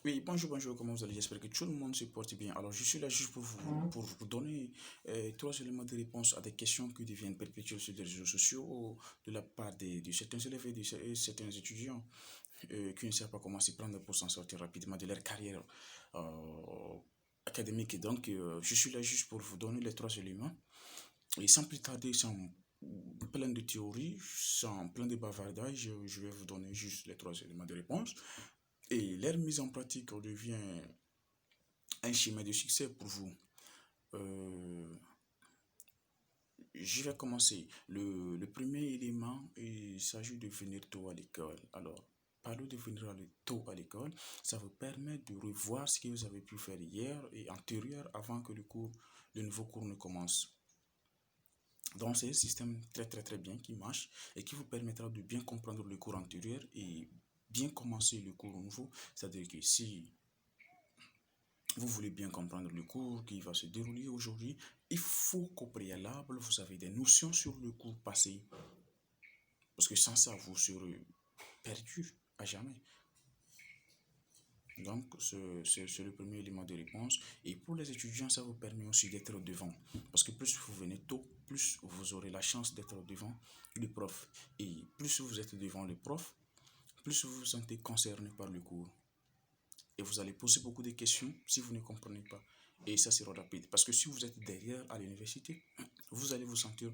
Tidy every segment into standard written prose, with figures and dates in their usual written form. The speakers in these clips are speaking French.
Oui, bonjour, bonjour, comment vous allez? J'espère que tout le monde se porte bien. Alors, je suis là juste pour vous donner trois éléments de réponse à des questions qui deviennent perpétuelles sur les réseaux sociaux de la part de certains élèves et de certains étudiants qui ne savent pas comment s'y prendre pour s'en sortir rapidement de leur carrière euh, académique. Et donc, je suis là juste pour vous donner les trois éléments. Et sans plus tarder, sans plein de théories, sans plein de bavardage, je vais vous donner juste les trois éléments de réponse. Et leur mise en pratique devient un chemin de succès pour vous. Euh, je vais commencer. Le premier élément, il s'agit de venir tôt à l'école. Alors, parler de venir tôt à l'école, ça vous permet de revoir ce que vous avez pu faire hier et antérieur avant que le nouveau cours ne commence. Donc, c'est un système très très très bien qui marche et qui vous permettra de bien comprendre le cours antérieur et bien commencer le cours nouveau. C'est-à-dire que si vous voulez bien comprendre le cours qui va se dérouler aujourd'hui, il faut qu'au préalable, vous avez des notions sur le cours passé. Parce que sans ça, vous serez perdu à jamais. Donc, c'est le premier élément de réponse. Et pour les étudiants, ça vous permet aussi d'être devant. Parce que plus vous venez tôt, plus vous aurez la chance d'être devant le prof. Et plus vous êtes devant le prof, plus vous vous sentez concerné par le cours. Et vous allez poser beaucoup de questions si vous ne comprenez pas. Et ça sera rapide. Parce que si vous êtes derrière à l'université, vous allez vous sentir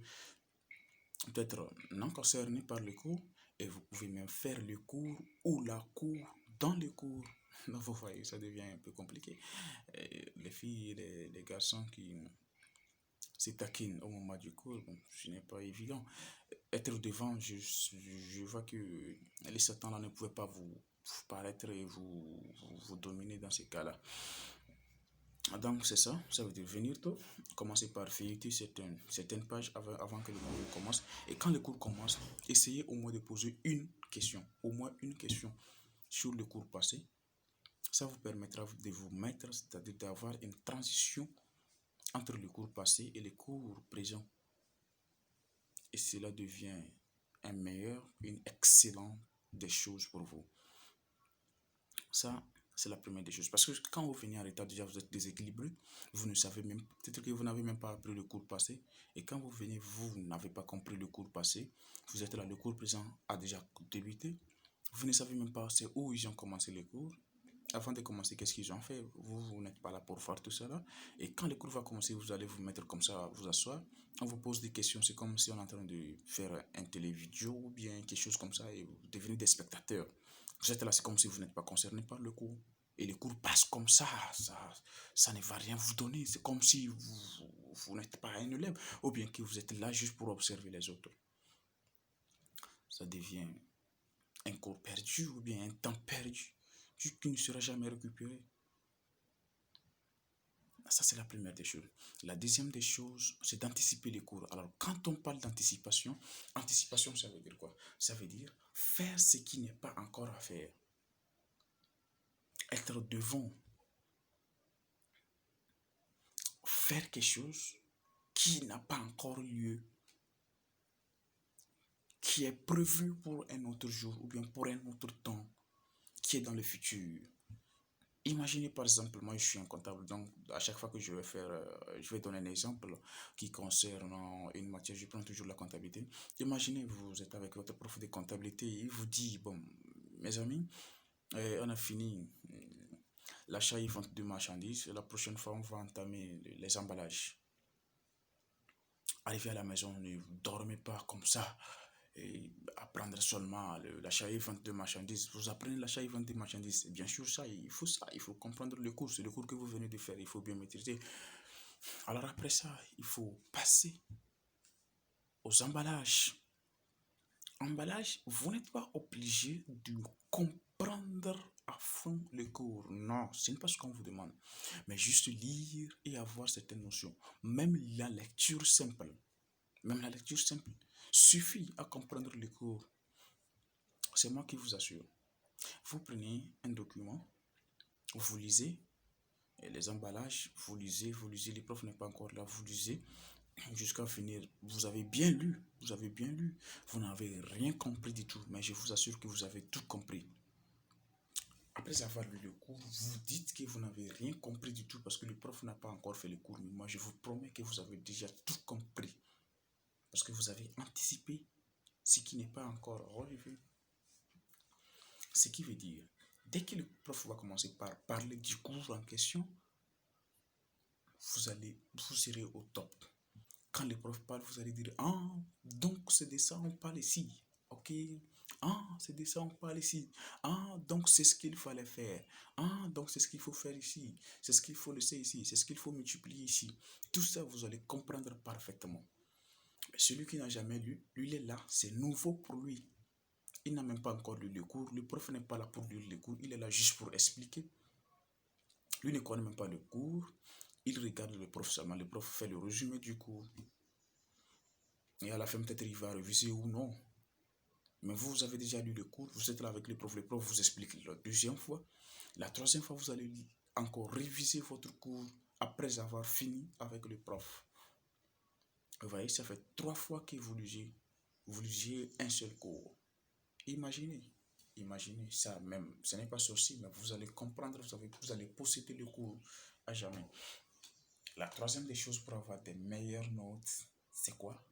peut-être non concerné par le cours et vous pouvez même faire le cours ou la cour dans le cours. Donc vous voyez, ça devient un peu compliqué. Et les filles et les garçons qui se taquinent au moment du cours, bon, ce n'est pas évident. Être devant, je vois que les satans-là ne pouvaient pas vous paraître et vous dominer dans ces cas-là. Donc c'est ça, ça veut dire venir tôt, commencer par feuilleter certaines pages avant que le cours commence. Et quand le cours commence, essayez au moins de poser une question, au moins une question sur le cours passé. Ça vous permettra de vous mettre, c'est-à-dire d'avoir une transition entre le cours passé et le cours présent. Et cela devient un meilleur, une excellente des choses pour vous. Ça, c'est la première des choses. Parce que quand vous venez en retard, déjà, vous êtes déséquilibré. Vous ne savez même, peut-être que vous n'avez même pas appris le cours passé. Et quand vous venez, vous n'avez pas compris le cours passé. Vous êtes là, le cours présent a déjà débuté. Vous ne savez même pas c'est où ils ont commencé les cours. Avant de commencer, qu'est-ce qu'ils ont fait? Vous n'êtes pas là pour faire tout cela. Et quand le cours va commencer, vous allez vous mettre comme ça, vous asseoir. On vous pose des questions. C'est comme si on est en train de faire un télévideo ou bien quelque chose comme ça et vous devenez des spectateurs. Vous êtes là, c'est comme si vous n'êtes pas concerné par le cours. Et le cours passe comme ça ne va rien vous donner. C'est comme si vous n'êtes pas un élève ou bien que vous êtes là juste pour observer les autres. Ça devient un cours perdu ou bien un temps perdu qui ne sera jamais récupéré. Ça, c'est la première des choses. La deuxième des choses, c'est d'anticiper les cours. Alors, quand on parle d'anticipation, anticipation, ça veut dire quoi? Ça veut dire faire ce qui n'est pas encore à faire. Être devant, faire quelque chose qui n'a pas encore lieu, qui est prévu pour un autre jour ou bien pour un autre temps, qui est dans le futur. Imaginez par exemple, moi je suis un comptable, donc à chaque fois que je vais faire, je vais donner un exemple qui concerne une matière, je prends toujours la comptabilité. Imaginez, vous êtes avec votre prof de comptabilité, il vous dit, bon, mes amis, on a fini l'achat et vente de marchandises, la prochaine fois on va entamer les emballages. Arrivez à la maison, ne dormez pas comme ça et apprendre seulement l'achat et vente de marchandises. Vous apprenez l'achat et vente de marchandises. Bien sûr, ça, il faut comprendre le cours. C'est le cours que vous venez de faire, il faut bien maîtriser. Alors après ça, il faut passer aux emballages. Emballage, vous n'êtes pas obligé de comprendre à fond le cours. Non, ce n'est pas ce qu'on vous demande. Mais juste lire et avoir certaines notions. Même la lecture simple. Même la lecture simple suffit à comprendre le cours. C'est moi qui vous assure. Vous prenez un document, vous lisez, et les emballages, vous lisez, le prof n'est pas encore là, vous lisez jusqu'à finir. Vous avez bien lu, vous n'avez rien compris du tout, mais je vous assure que vous avez tout compris. Après avoir lu le cours, vous dites que vous n'avez rien compris du tout parce que le prof n'a pas encore fait le cours. Mais moi, je vous promets que vous avez déjà tout compris parce que vous avez anticipé ce qui n'est pas encore relevé. Ce qui veut dire, dès que le prof va commencer par parler du cours en question, vous serez au top. Quand le prof parle, vous allez dire, ah, donc c'est de ça on parle ici. Ok? Ah, c'est de ça on parle ici. Ah, donc c'est ce qu'il fallait faire. Ah, donc c'est ce qu'il faut faire ici. C'est ce qu'il faut laisser ici. C'est ce qu'il faut multiplier ici. Tout ça, vous allez comprendre parfaitement. Mais celui qui n'a jamais lu, lui, il est là. C'est nouveau pour lui. Il n'a même pas encore lu le cours. Le prof n'est pas là pour lire le cours. Il est là juste pour expliquer. Lui ne connaît même pas le cours. Il regarde le prof seulement. Le prof fait le résumé du cours. Et à la fin, peut-être il va réviser ou non. Mais vous avez déjà lu le cours, vous êtes là avec le prof vous explique la deuxième fois. La troisième fois, vous allez encore réviser votre cours après avoir fini avec le prof. Vous voyez, ça fait 3 fois que vous lisiez un seul cours. Imaginez, imaginez ça même. Ce n'est pas sorcier, mais vous allez comprendre, vous allez posséder le cours à jamais. La troisième des choses pour avoir des meilleures notes, c'est quoi?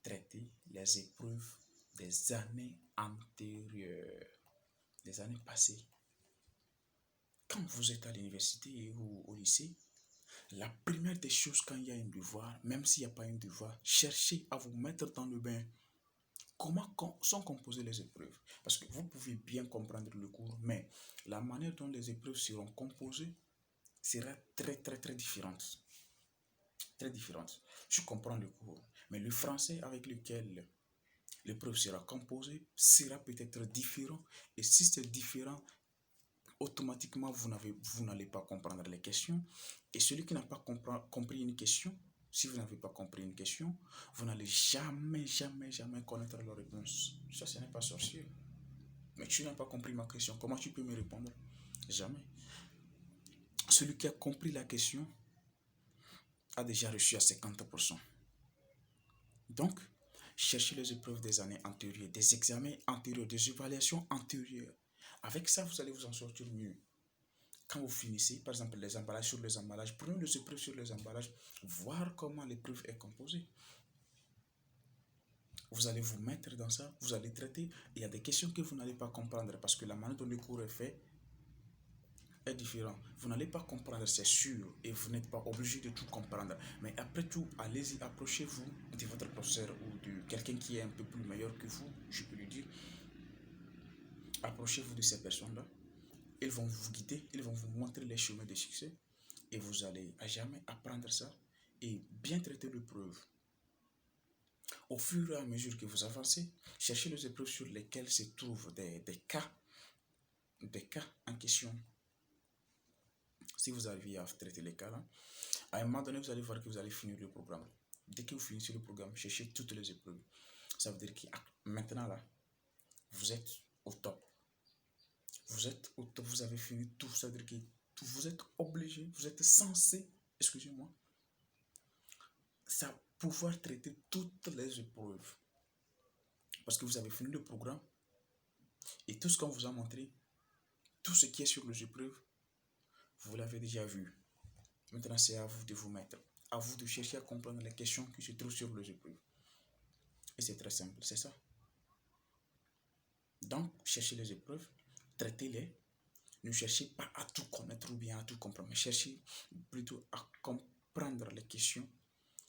Traiter les épreuves des années antérieures, des années passées. Quand vous êtes à l'université ou au lycée, la première des choses quand il y a un devoir, même s'il n'y a pas un devoir, cherchez à vous mettre dans le bain. Comment sont composées les épreuves? Parce que vous pouvez bien comprendre le cours, mais la manière dont les épreuves seront composées sera très très très différente. Très différente. Je comprends le cours, mais le français avec lequel l'épreuve sera composée sera peut-être différent. Et si c'est différent, automatiquement, vous n'allez pas comprendre les questions. Et celui qui n'a pas compris une question, si vous n'avez pas compris une question, vous n'allez jamais, jamais, jamais connaître la réponse. Ça, ce n'est pas sorcier. Mais tu n'as pas compris ma question. Comment tu peux me répondre? Jamais. Celui qui a compris la question a déjà reçu à 50%. Donc, cherchez les épreuves des années antérieures, des examens antérieurs, des évaluations antérieures. Avec ça, vous allez vous en sortir mieux. Quand vous finissez, par exemple, les emballages sur les emballages, prenez les épreuves sur les emballages, voir comment l'épreuve est composée. Vous allez vous mettre dans ça, vous allez traiter. Il y a des questions que vous n'allez pas comprendre parce que la manière dont le cours est fait est différente. Vous n'allez pas comprendre, c'est sûr, et vous n'êtes pas obligé de tout comprendre. Mais après tout, allez-y, approchez-vous de votre professeur ou de quelqu'un qui est un peu plus meilleur que vous, je peux lui dire. Approchez-vous de ces personnes-là. Ils vont vous guider, ils vont vous montrer les chemins de succès et vous allez à jamais apprendre ça et bien traiter l'épreuve. Au fur et à mesure que vous avancez, cherchez les épreuves sur lesquelles se trouvent des cas en question. Si vous arrivez à traiter les cas là, à un moment donné, vous allez voir que vous allez finir le programme. Dès que vous finissez le programme, cherchez toutes les épreuves. Ça veut dire que maintenant là, vous êtes au top. Vous êtes au top, vous avez fini tout. Ça veut dire que vous êtes obligé, vous êtes censé, excusez-moi, ça pouvoir traiter toutes les épreuves. Parce que vous avez fini le programme et tout ce qu'on vous a montré, tout ce qui est sur les épreuves, vous l'avez déjà vu. Maintenant, c'est à vous de vous mettre, à vous de chercher à comprendre les questions qui se trouvent sur les épreuves. Et c'est très simple, c'est ça. Donc, cherchez les épreuves, traitez-les. Ne cherchez pas à tout connaître ou bien à tout comprendre, mais cherchez plutôt à comprendre les questions.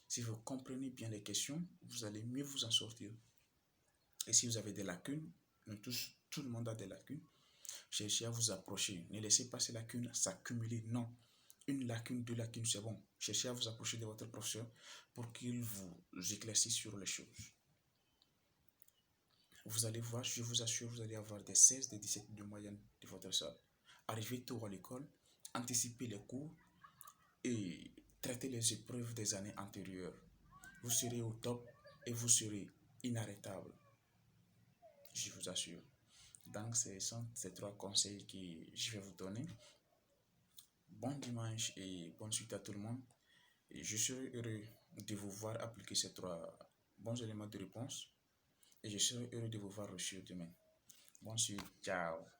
Si vous comprenez bien les questions, vous allez mieux vous en sortir. Et si vous avez des lacunes, tout le monde a des lacunes, cherchez à vous approcher. Ne laissez pas ces lacunes s'accumuler. Non. Une lacune, deux lacunes, c'est bon. Cherchez à vous approcher de votre professeur pour qu'il vous éclaircisse sur les choses. Vous allez voir, je vous assure, vous allez avoir des 16, des 17 de moyenne de votre salle. Arrivez tôt à l'école, anticipez les cours et traitez les épreuves des années antérieures. Vous serez au top et vous serez inarrêtable. Je vous assure. Donc, ce sont ces 3 conseils que je vais vous donner. Bon dimanche et bonne suite à tout le monde. Et je serai heureux de vous voir appliquer ces 3 bons éléments de réponse. Et je serai heureux de vous voir reçu demain. Bonne suite. Ciao.